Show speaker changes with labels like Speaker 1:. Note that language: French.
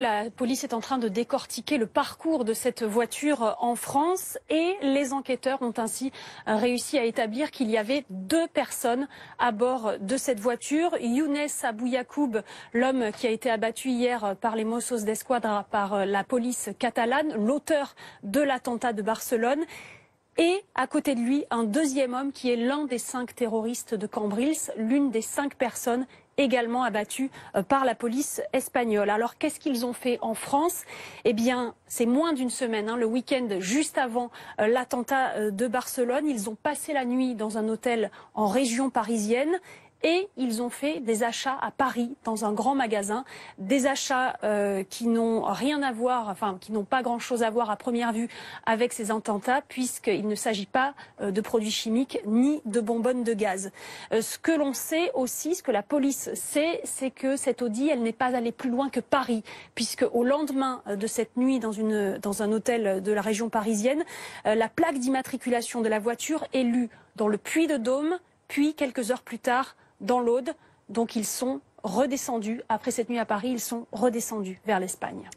Speaker 1: La police est en train de décortiquer le parcours de cette voiture en France et les enquêteurs ont ainsi réussi à établir qu'il y avait 2 personnes à bord de cette voiture. Younes Abou Yacoub, l'homme qui a été abattu hier par les Mossos d'Esquadra, par la police catalane, l'auteur de l'attentat de Barcelone. Et à côté de lui, un deuxième homme qui est l'un des 5 terroristes de Cambrils, l'une des 5 personnes également abattues par la police espagnole. Alors qu'est-ce qu'ils ont fait en France? Eh bien, c'est moins d'une semaine, le week-end juste avant l'attentat de Barcelone. Ils ont passé la nuit dans un hôtel en région parisienne. Et ils ont fait des achats à Paris, dans un grand magasin, des achats qui n'ont rien à voir, enfin qui n'ont pas grand-chose à voir à première vue avec ces attentats, puisqu'il ne s'agit pas de produits chimiques ni de bonbonnes de gaz. Ce que l'on sait aussi, ce que la police sait, c'est que cette Audi, elle n'est pas allée plus loin que Paris, puisque au lendemain de cette nuit dans un hôtel de la région parisienne, la plaque d'immatriculation de la voiture est lue dans le Puy-de-Dôme, puis quelques heures plus tard dans l'Aude. Donc ils sont redescendus, après cette nuit à Paris, ils sont redescendus vers l'Espagne.